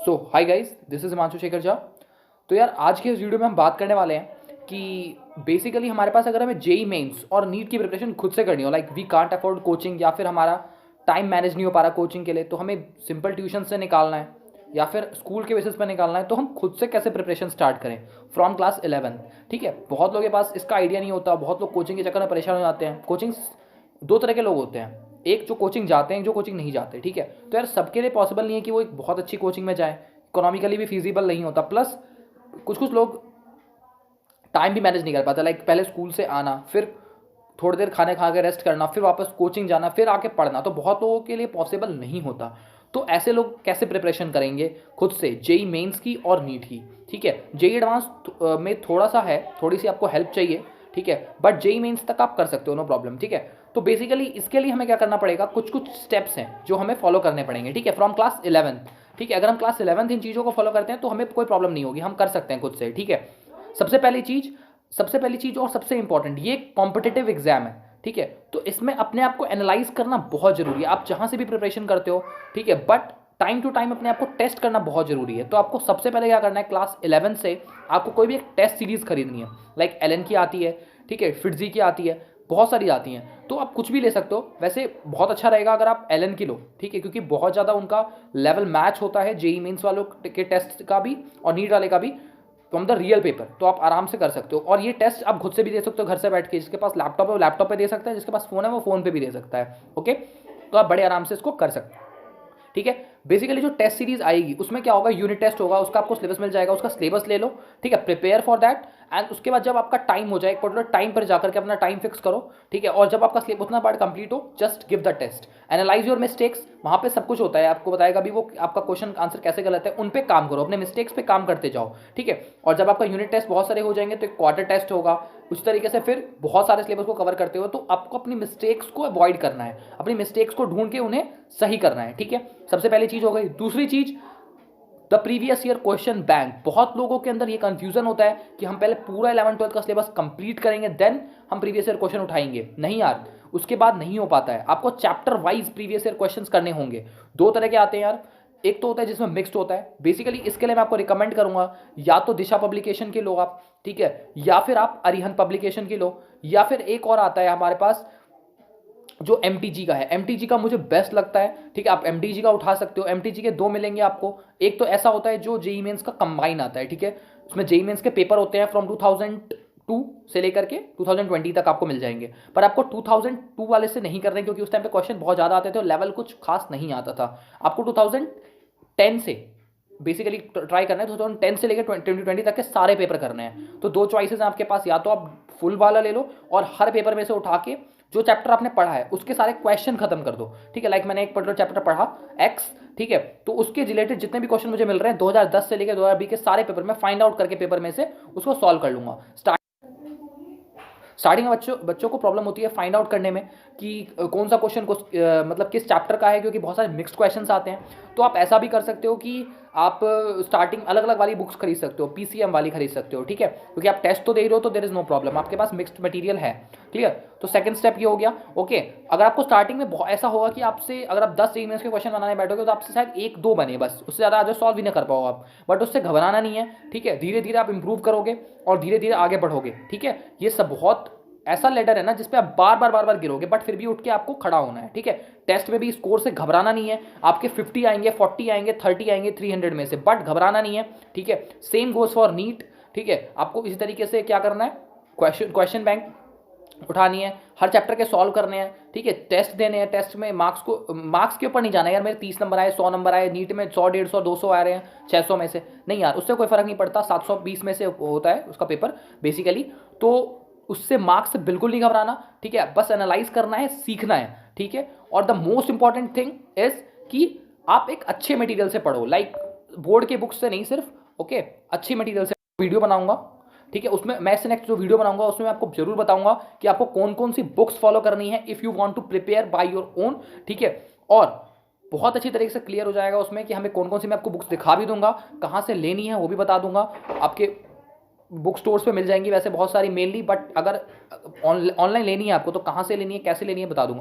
So hi guys, this is Himanshu Shekhar Jha. तो यार आज के इस वीडियो में हम बात करने वाले हैं कि बेसिकली हमारे पास अगर हमें जेई मेंस और नीट की प्रिपरेशन खुद से करनी हो, like we can't afford coaching, या फिर हमारा टाइम मैनेज नहीं हो पा रहा कोचिंग के लिए, तो हमें सिंपल ट्यूशन से निकालना है या फिर स्कूल के बेसिस पर निकालना है, तो हम खुद से कैसे प्रिपरेशन स्टार्ट करें फ्रॉम क्लास 11। ठीक है, बहुत लोगों के पास इसका आइडिया नहीं होता, बहुत लोग कोचिंग के चक्कर में परेशान हो जाते हैं। कोचिंग दो तरह के लोग होते हैं, एक जो कोचिंग जाते हैं, एक जो कोचिंग नहीं जाते। ठीक है, तो यार सबके लिए पॉसिबल नहीं है कि वो एक बहुत अच्छी कोचिंग में जाए, इकोनॉमिकली भी फिजिबल नहीं होता। प्लस कुछ कुछ लोग टाइम भी मैनेज नहीं कर पाते, लाइक पहले स्कूल से आना, फिर थोड़ी देर खाने खा के रेस्ट करना, फिर वापस कोचिंग जाना, फिर आके पढ़ना, तो बहुत लोगों के लिए पॉसिबल नहीं होता। तो ऐसे लोग कैसे प्रिपरेशन करेंगे खुद से जेई मेंस की और नीट की? ठीक है, जेई एडवांस में थोड़ा सा है, थोड़ी सी आपको हेल्प चाहिए। ठीक है, बट जेई मेंस तक आप कर सकते हो, नो प्रॉब्लम। ठीक है, तो बेसिकली इसके लिए हमें क्या करना पड़ेगा, कुछ कुछ स्टेप्स हैं जो हमें फॉलो करने पड़ेंगे। ठीक है, फ्रॉम क्लास 11। ठीक है, अगर हम क्लास 11 इन चीज़ों को फॉलो करते हैं तो हमें कोई प्रॉब्लम नहीं होगी, हम कर सकते हैं खुद से। ठीक है, सबसे पहली चीज़ और सबसे इंपॉर्टेंट, ये कॉम्पिटिटिव एग्जाम है। ठीक है, तो इसमें अपने आप को एनालाइज करना बहुत जरूरी है। आप जहां से भी प्रिपरेशन करते हो, ठीक है, बट टाइम टू टाइम अपने आप को टेस्ट करना बहुत जरूरी है। तो आपको सबसे पहले क्या करना है, क्लास 11 से आपको कोई भी एक टेस्ट सीरीज खरीदनी है। लाइक एलन की आती है, ठीक है, फिटजी की आती है, बहुत सारी आती हैं, तो आप कुछ भी ले सकते हो। वैसे बहुत अच्छा रहेगा अगर आप एलन की लो, ठीक है, क्योंकि बहुत ज़्यादा उनका लेवल मैच होता है जेई मेंस वालों के टेस्ट का भी और नीट वाले का भी, फ्रॉम द रियल पेपर। तो आप आराम से कर सकते हो, और ये टेस्ट आप खुद से भी दे सकते हो घर से बैठ के। जिसके पास लैपटॉप है वो लैपटॉप पे दे सकता है, जिसके पास फ़ोन है वो फ़ोन पे भी दे सकता है। ओके, तो आप बड़े आराम से इसको कर सकते हो। ठीक है, बेसिकली जो टेस्ट सीरीज आएगी उसमें क्या होगा, यूनिट टेस्ट होगा, उसका आपको सिलेबस मिल जाएगा, उसका सिलेबस ले लो। ठीक है, प्रिपेयर फॉर दैट, एंड उसके बाद जब आपका टाइम हो जाए, एक पर्टिकुलर टाइम पर जाकर के अपना टाइम फिक्स करो। ठीक है, और जब आपका सिलेबस उतना पार्ट कंप्लीट हो, just give the test, analyse your mistakes. वहाँ पे सब कुछ होता है, आपको बताएगा भी वो आपका क्वेश्चन आंसर कैसे गलत है, उन पे काम करो, अपने मिस्टेक्स पे काम करते जाओ। ठीक है, और जब आपका यूनिट टेस्ट बहुत सारे हो जाएंगे तो एक क्वार्टर टेस्ट होगा। उस तरीके से फिर बहुत सारे सिलेबस को कवर करते हो, तो आपको अपनी मिस्टेक्स को अवॉइड करना है, अपनी मिस्टेक्स को ढूंढ के उन्हें सही करना है। ठीक है, सबसे पहली चीज़ हो गई। दूसरी चीज़, the previous year question bank. बहुत लोगों के अंदर ये कंफ्यूजन होता है कि हम पहले पूरा 11-12 का सिलेबस कंप्लीट करेंगे देन हम प्रीवियस ईयर क्वेश्चन उठाएंगे। नहीं यार, उसके बाद नहीं हो पाता है। आपको chapter wise previous year questions करने होंगे। दो तरह के आते हैं यार, एक तो होता है जिसमें मिक्स्ड होता है। बेसिकली इसके लिए मैं आपको रिकमेंड करूंगा, या तो दिशा पब्लिकेशन की लो आप, ठीक है, या फिर आप अरिहंत पब्लिकेशन की लो, या फिर एक और आता है हमारे पास जो एम का है। एम का मुझे बेस्ट लगता है। ठीक है, आप एम का उठा सकते हो। एम के दो मिलेंगे आपको। एक तो ऐसा होता है जो जेई मेंस का कंबाइन आता है। ठीक है, उसमें जेई मेंस के पेपर होते हैं फ्रॉम 2002 से लेकर के 2020 तक आपको मिल जाएंगे। पर आपको 2002 वाले से नहीं करने, क्योंकि उस टाइम पे क्वेश्चन बहुत ज़्यादा आते थे और लेवल कुछ खास नहीं आता था। आपको 2010 से बेसिकली ट्राई करना है, 2010 से लेकर 2020 तक के सारे पेपर करने हैं। तो दो चॉइसेस हैं आपके पास, या तो आप फुल वाला ले लो और हर पेपर में से उठा के जो चैप्टर आपने पढ़ा है उसके सारे क्वेश्चन खत्म कर दो। ठीक है, लाइक मैंने एक पर्टिकुलर चैप्टर पढ़ा एक्स, ठीक है, तो उसके रिलेटेड जितने भी क्वेश्चन मुझे मिल रहे हैं 2010 से लेकर 2020 के सारे पेपर में फाइंड आउट करके पेपर में से उसको सॉल्व कर लूंगा। स्टार्टिंग में बच्चों को प्रॉब्लम होती है फाइंड आउट करने में कि कौन सा क्वेश्चन को मतलब किस चैप्टर का है, क्योंकि बहुत सारे मिक्स्ड क्वेश्चंस आते हैं। तो आप ऐसा भी कर सकते हो कि आप स्टार्टिंग अलग अलग वाली बुक्स खरीद सकते हो, पीसीएम वाली खरीद सकते हो। ठीक है, क्योंकि आप टेस्ट तो दे रहे हो तो देयर इज नो प्रॉब्लम, आपके पास मिक्स्ड मटेरियल है। क्लियर, तो सेकंड स्टेप ये हो गया। ओके, अगर आपको स्टार्टिंग में ऐसा होगा कि आपसे अगर आप 10 मिनट्स के क्वेश्चन बनाने बैठोगे तो आपसे शायद एक दो बने, बस उससे ज़्यादा आज सॉल्व भी नहीं कर पाओ आप। बट उससे घबराना नहीं है। ठीक है, धीरे धीरे आप इंप्रूव करोगे और धीरे धीरे आगे बढ़ोगे। ठीक है, ये सब बहुत ऐसा लेटर है ना जिसपे आप बार बार गिरोगे, बट फिर भी उठ के आपको खड़ा होना है। ठीक है, टेस्ट में भी स्कोर से घबराना नहीं है। आपके 50 आएंगे, 40 आएंगे, 30 आएंगे 300 में से, बट घबराना नहीं है। ठीक है, सेम गोज फॉर नीट। ठीक है, आपको इसी तरीके से क्या करना है, क्वेश्चन बैंक उठानी है, हर चैप्टर के सॉल्व करने हैं। ठीक है, टेस्ट देने हैं, टेस्ट में मार्क्स के ऊपर नहीं जाना है यार मेरे 30 नंबर आए, 100 नंबर आए, नीट में 100, 150, 200 आ रहे हैं 600 में से, नहीं यार, उससे कोई फर्क नहीं पड़ता। 720 में से होता है उसका पेपर बेसिकली, तो उससे मार्क्स से बिल्कुल नहीं घबराना। ठीक है, बस एनालाइज करना है, सीखना है। ठीक है, और the most important thing is कि आप एक अच्छे मटेरियल से पढ़ो, लाइक बोर्ड के बुक्स से नहीं सिर्फ। ओके, अच्छी मटेरियल से वीडियो बनाऊंगा। ठीक है, उसमें मैं नेक्स्ट जो वीडियो बनाऊंगा उसमें मैं आपको जरूर बताऊंगा कि आपको कौन कौन सी बुक्स फॉलो करनी है if you want to prepare by your own. ठीक है, और बहुत अच्छी तरीके से क्लियर हो जाएगा उसमें कि हमें कौन कौन सी, मैं आपको बुक्स दिखा भी दूंगा, कहाँ से लेनी है वो भी बता दूंगा। आपके बुक स्टोर्स पे मिल जाएंगी वैसे बहुत सारी मेनली, बट अगर ऑनलाइन लेनी है आपको तो कहाँ से लेनी है, कैसे लेनी है, बता दूंगा।